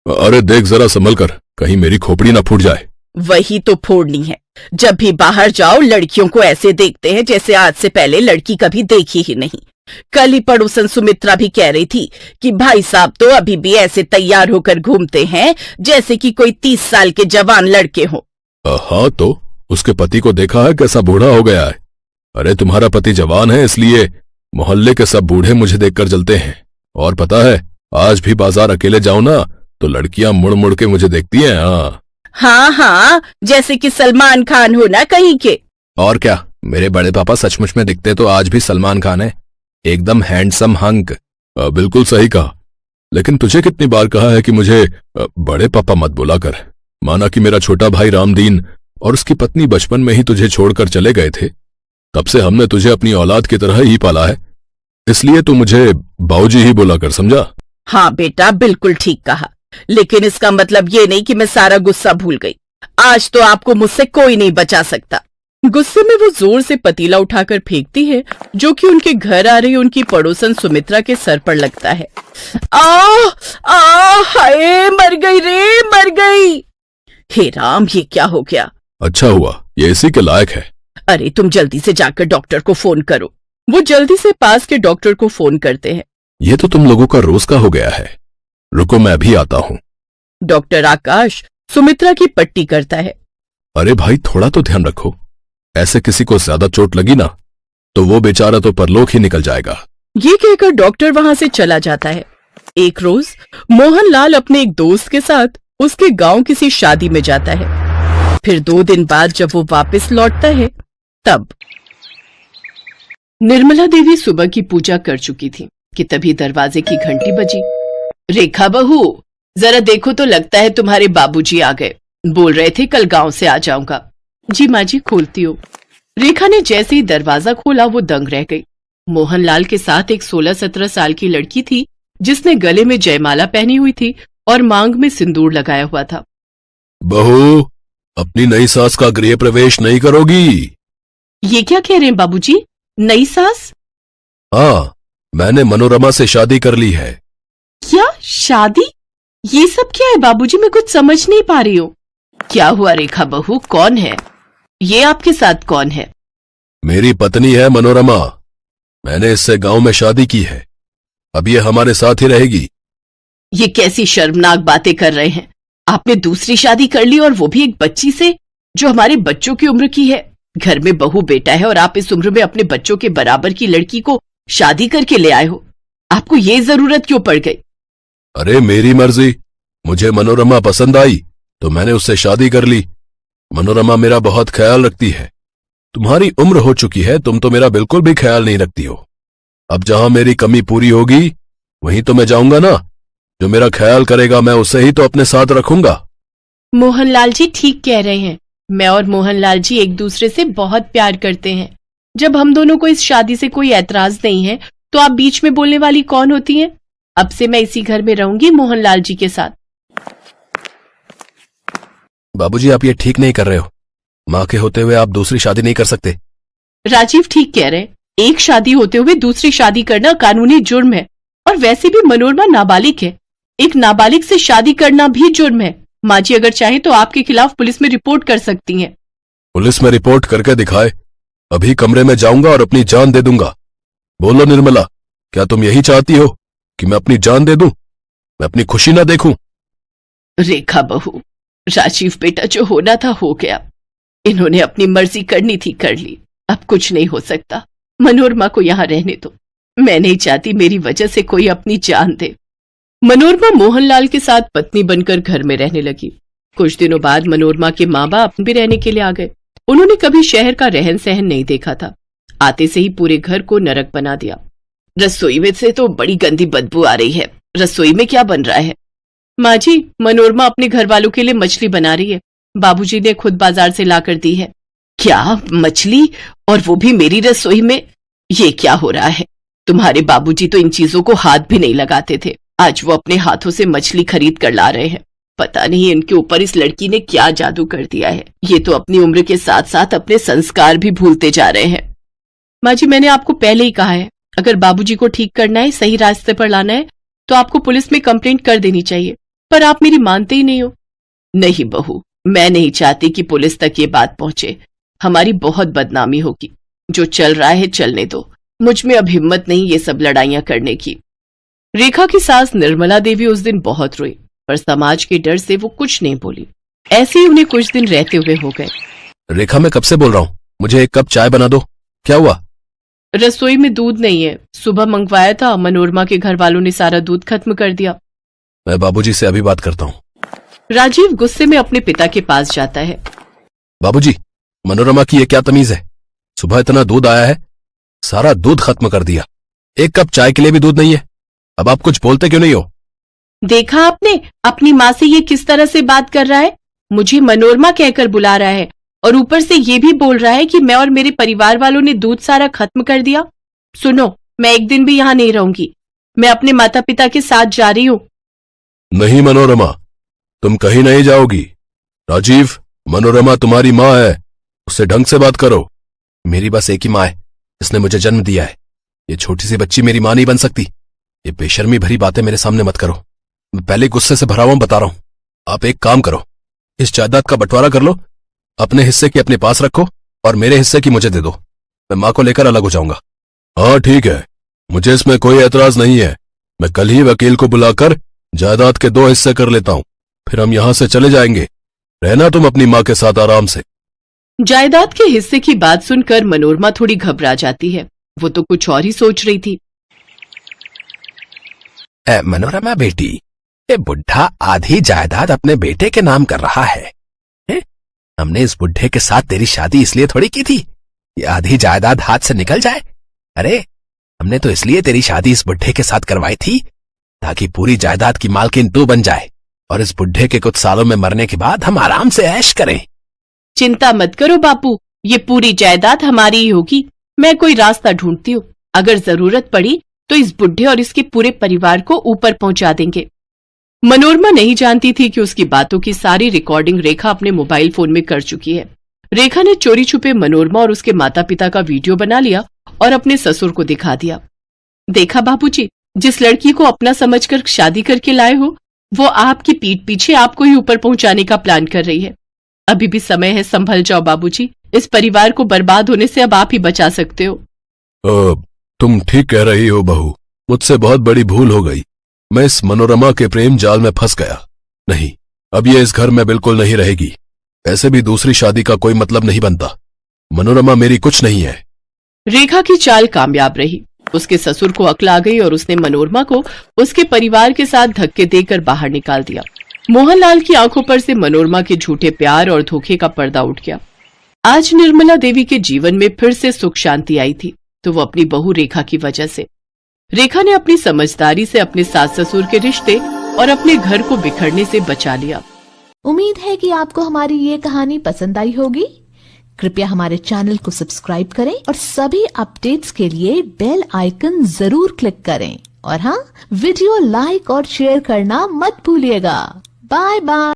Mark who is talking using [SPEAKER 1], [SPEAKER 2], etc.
[SPEAKER 1] अरे देख जरा संभल कर, कहीं मेरी खोपड़ी ना फूट जाए।
[SPEAKER 2] वही तो फोड़नी है। जब भी बाहर जाओ लड़कियों को ऐसे देखते हैं जैसे आज से पहले लड़की कभी देखी ही नहीं। कल ही पड़ोसन सुमित्रा भी कह रही थी कि भाई साहब तो अभी भी ऐसे तैयार होकर घूमते हैं जैसे कि कोई 30 साल के जवान लड़के हो।
[SPEAKER 1] हाँ तो उसके पति को देखा है कैसा बूढ़ा हो गया है। अरे तुम्हारा पति जवान है इसलिए मोहल्ले के सब बूढ़े मुझे देखकर जलते हैं। और पता है आज भी बाजार अकेले जाऊं ना तो लड़कियां मुड़ मुड़ के मुझे देखती हैं।
[SPEAKER 2] हाँ, जैसे कि सलमान खान हो ना कहीं के।
[SPEAKER 1] और क्या, मेरे बड़े पापा सचमुच में दिखते तो आज भी सलमान खान है, एकदम हैंडसम हंक। बिल्कुल सही कहा। लेकिन तुझे कितनी बार कहा है कि मुझे बड़े पापा मत बुला कर। माना कि मेरा छोटा भाई रामदीन और उसकी पत्नी बचपन में ही तुझे छोड़कर चले गए थे, तब से हमने तुझे अपनी औलाद की तरह ही पाला है, इसलिए तू मुझे बाऊजी ही बुला कर, समझा?
[SPEAKER 2] हाँ बेटा, बिल्कुल ठीक कहा। लेकिन इसका मतलब ये नहीं कि मैं सारा गुस्सा भूल गई। आज तो आपको मुझसे कोई नहीं बचा सकता। गुस्से में वो जोर से पतीला उठाकर फेंकती है जो कि उनके घर आ रही उनकी पड़ोसन सुमित्रा के सर पर लगता है। हाय, मर गई रे, मर गई। हे राम, ये क्या हो गया?
[SPEAKER 1] अच्छा हुआ, ये इसी के लायक है।
[SPEAKER 2] अरे तुम जल्दी से जाकर डॉक्टर को फोन करो। वो जल्दी से पास के डॉक्टर को फोन करते हैं।
[SPEAKER 1] ये तो तुम लोगों का रोज का हो गया है। रुको मैं अभी आता हूँ।
[SPEAKER 2] डॉक्टर आकाश सुमित्रा की पट्टी करता है।
[SPEAKER 1] अरे भाई थोड़ा तो ध्यान रखो, ऐसे किसी को ज्यादा चोट लगी ना तो वो बेचारा तो परलोक ही निकल जाएगा।
[SPEAKER 2] ये कहकर डॉक्टर वहां से चला जाता है। एक रोज मोहनलाल अपने एक दोस्त के साथ उसके गांव किसी शादी में जाता है। फिर 2 दिन बाद जब वो वापस लौटता है तब निर्मला देवी सुबह की पूजा कर चुकी थी कि तभी दरवाजे की घंटी बजी। रेखा बहू, जरा देखो तो लगता है तुम्हारे बाबूजी आ गए। बोल रहे थे कल गांव से आ जाऊंगा। जी माँ जी, खोलती हूँ। रेखा ने जैसे ही दरवाजा खोला वो दंग रह गई। मोहनलाल के साथ एक 16-17 साल की लड़की थी जिसने गले में जयमाला पहनी हुई थी और मांग में सिंदूर लगाया हुआ था।
[SPEAKER 1] बहू, अपनी नई सास का गृह प्रवेश नहीं करोगी?
[SPEAKER 2] ये क्या कह रहे हैं बाबूजी, नई सास?
[SPEAKER 1] हाँ, मैंने मनोरमा से शादी कर ली है।
[SPEAKER 2] क्या शादी? ये सब क्या है बाबूजी, मैं कुछ समझ नहीं पा रही हूँ। क्या हुआ रेखा बहू, कौन है ये? आपके साथ कौन है?
[SPEAKER 1] मेरी पत्नी है मनोरमा। मैंने इससे गांव में शादी की है, अब ये हमारे साथ ही रहेगी।
[SPEAKER 2] ये कैसी शर्मनाक बातें कर रहे हैं? आपने दूसरी शादी कर ली और वो भी एक बच्ची से जो हमारे बच्चों की उम्र की है। घर में बहू बेटा है और आप इस उम्र में अपने बच्चों के बराबर की लड़की को शादी करके ले आए हो। आपको ये जरूरत क्यों पड़ गई?
[SPEAKER 1] अरे मेरी मर्जी, मुझे मनोरमा पसंद आई तो मैंने उससे शादी कर ली। मनोरमा मेरा बहुत ख्याल रखती है। तुम्हारी उम्र हो चुकी है, तुम तो मेरा बिल्कुल भी ख्याल नहीं रखती हो। अब जहां मेरी कमी पूरी होगी वहीं तो मैं जाऊंगा ना। जो मेरा ख्याल करेगा मैं उसे ही तो अपने साथ रखूंगा।
[SPEAKER 2] मोहनलाल जी ठीक कह रहे हैं। मैं और मोहनलाल जी एक दूसरे से बहुत प्यार करते हैं। जब हम दोनों को इस शादी से कोई ऐतराज नहीं है तो आप बीच में बोलने वाली कौन होती हैं? अब से मैं इसी घर में रहूंगी मोहनलाल जी के साथ।
[SPEAKER 1] बाबूजी, आप ये ठीक नहीं कर रहे हो। माँ के होते हुए आप दूसरी शादी नहीं कर सकते।
[SPEAKER 2] राजीव ठीक कह रहे हैं। एक शादी होते हुए दूसरी शादी करना कानूनी जुर्म है। और वैसे भी मनोरमा नाबालिग है। एक नाबालिग से शादी करना भी जुर्म है। माँ जी अगर चाहे तो आपके खिलाफ पुलिस में रिपोर्ट कर सकती हैं।
[SPEAKER 1] पुलिस में रिपोर्ट करके दिखाए, अभी कमरे में जाऊंगा और अपनी जान दे दूंगा। बोलो निर्मला, क्या तुम यही चाहती हो कि मैं अपनी जान दे दूं? मैं अपनी खुशी ना देखूं?
[SPEAKER 2] रेखा बहू, राजीव बेटा जो होना था हो गया। इन्होंने अपनी मर्जी करनी थी कर ली, अब कुछ नहीं हो सकता। मनोरमा को यहाँ रहने दो। मैं नहीं चाहती मेरी वजह से कोई अपनी जान दे। मनोरमा मोहनलाल के साथ पत्नी बनकर घर में रहने लगी। कुछ दिनों बाद मनोरमा के माँ बाप भी रहने के लिए आ गए। उन्होंने कभी शहर का रहन सहन नहीं देखा था। आते से ही पूरे घर को नरक बना दिया। रसोई में से तो बड़ी गंदी बदबू आ रही है। रसोई में क्या बन रहा है? माँ जी, मनोरमा अपने घर वालों के लिए मछली बना रही है। बाबूजी ने खुद बाजार से लाकर दी है। क्या मछली, और वो भी मेरी रसोई में? ये क्या हो रहा है? तुम्हारे बाबूजी तो इन चीजों को हाथ भी नहीं लगाते थे। आज वो अपने हाथों से मछली खरीद कर ला रहे हैं। पता नहीं इनके ऊपर इस लड़की ने क्या जादू कर दिया है। ये तो अपनी उम्र के साथ साथ अपने संस्कार भी भूलते जा रहे हैं। माँ जी, मैंने आपको पहले ही कहा है, अगर बाबूजी को ठीक करना है, सही रास्ते पर लाना है, तो आपको पुलिस में कंप्लेंट कर देनी चाहिए, पर आप मेरी मानते ही नहीं हो। नहीं बहू, मैं नहीं चाहती कि पुलिस तक ये बात पहुंचे। हमारी बहुत बदनामी होगी। जो चल रहा है चलने दो। मुझ में अब हिम्मत नहीं ये सब लड़ाइयां करने की। रेखा की सास निर्मला देवी उस दिन बहुत रोई, पर समाज के डर से वो कुछ नहीं बोली। ऐसे ही उन्हें कुछ दिन रहते हुए हो गए।
[SPEAKER 1] रेखा, मैं कब से बोल रहा हूँ, मुझे एक कप चाय बना दो। क्या हुआ?
[SPEAKER 2] रसोई में दूध नहीं है। सुबह मंगवाया था, मनोरमा के घर वालों ने सारा दूध खत्म कर दिया।
[SPEAKER 1] मैं बाबूजी से अभी बात करता हूँ।
[SPEAKER 2] राजीव गुस्से में अपने पिता के पास जाता है।
[SPEAKER 1] बाबूजी, मनोरमा की ये क्या तमीज है? सुबह इतना दूध आया है, सारा दूध खत्म कर दिया। एक कप चाय के लिए भी दूध नहीं है। अब आप कुछ बोलते क्यों नहीं हो?
[SPEAKER 2] देखा आपने अपनी माँ से ये किस तरह से बात कर रहा है। मुझे मनोरमा कहकर बुला रहा है और ऊपर से ये भी बोल रहा है कि मैं और मेरे परिवार वालों ने दूध सारा खत्म कर दिया। सुनो, मैं एक दिन भी यहाँ नहीं रहूंगी। मैं अपने माता पिता के साथ जा रही हूँ।
[SPEAKER 1] नहीं मनोरमा, तुम कहीं नहीं जाओगी। राजीव, मनोरमा तुम्हारी माँ है, उससे ढंग से बात करो। मेरी बस एक ही माँ है, जिसने मुझे जन्म दिया है। ये छोटी सी बच्ची मेरी माँ नहीं बन सकती। ये बेशर्मी भरी बातें मेरे सामने मत करो। मैं पहले गुस्से से भरा हुआ बता रहा हूं। आप एक काम करो, इस जायदाद का बंटवारा कर लो। अपने हिस्से की अपने पास रखो और मेरे हिस्से की मुझे दे दो। मैं माँ को लेकर अलग हो जाऊंगा। हाँ ठीक है, मुझे इसमें कोई ऐतराज नहीं है। मैं कल ही वकील को बुलाकर जायदाद के 2 हिस्से कर लेता हूँ, फिर हम यहां से चले जाएंगे। रहना तुम अपनी माँ के साथ आराम से।
[SPEAKER 2] जायदाद के हिस्से की बात सुनकर मनोरमा थोड़ी घबरा जाती है। वो तो कुछ और ही सोच रही थी।
[SPEAKER 3] मनोरमा बेटी, ये बुढ़ा आधी जायदाद अपने बेटे के नाम कर रहा है। हमने इस बुढ़े के साथ तेरी शादी इसलिए थोड़ी की थी ये आधी जायदाद हाथ से निकल जाए। अरे, हमने तो इसलिए तेरी शादी इस बुढ़े के साथ करवाई थी ताकि पूरी जायदाद की मालकिन तू बन जाए और इस बुढ़े के कुछ सालों में मरने के बाद हम आराम से ऐश करें।
[SPEAKER 2] चिंता मत करो बापू, ये पूरी जायदाद हमारी ही होगी। मैं कोई रास्ता ढूंढती हूँ। अगर जरूरत पड़ी तो इस बुढ़े और इसके पूरे परिवार को ऊपर पहुंचा देंगे। मनोरमा नहीं जानती थी कि उसकी बातों की सारी रिकॉर्डिंग रेखा अपने मोबाइल फोन में कर चुकी है। रेखा ने चोरी छुपे मनोरमा और उसके माता पिता का वीडियो बना लिया और अपने ससुर को दिखा दिया। देखा बाबूजी, जिस लड़की को अपना समझकर शादी करके लाए हो, वो आपकी पीठ पीछे आपको ही ऊपर पहुंचाने का प्लान कर रही है। अभी भी समय है, संभल जाओ बाबूजी। इस परिवार को बर्बाद होने से अब आप ही बचा सकते हो।
[SPEAKER 1] तुम ठीक कह रही हो बहू, मुझसे बहुत बड़ी भूल हो गई। मैं इस मनोरमा के प्रेम जाल में फंस गया। नहीं, अब ये इस घर में बिल्कुल नहीं रहेगी। ऐसे भी दूसरी शादी का कोई मतलब नहीं बनता। मनोरमा मेरी कुछ नहीं है।
[SPEAKER 2] रेखा की चाल कामयाब रही। उसके ससुर को अक्ल आ गई और उसने मनोरमा को उसके परिवार के साथ धक्के देकर बाहर निकाल दिया। मोहनलाल की आंखों पर से मनोरमा के झूठे प्यार और धोखे का पर्दा उठ गया। आज निर्मला देवी के जीवन में फिर से सुख शांति आई थी, तो वो अपनी बहू रेखा की वजह से। रेखा ने अपनी समझदारी से अपने सास ससुर के रिश्ते और अपने घर को बिखरने से बचा लिया।
[SPEAKER 4] उम्मीद है कि आपको हमारी ये कहानी पसंद आई होगी। कृपया हमारे चैनल को सब्सक्राइब करें और सभी अपडेट्स के लिए बेल आइकन जरूर क्लिक करें। और हाँ, वीडियो लाइक और शेयर करना मत भूलिएगा। Bye bye.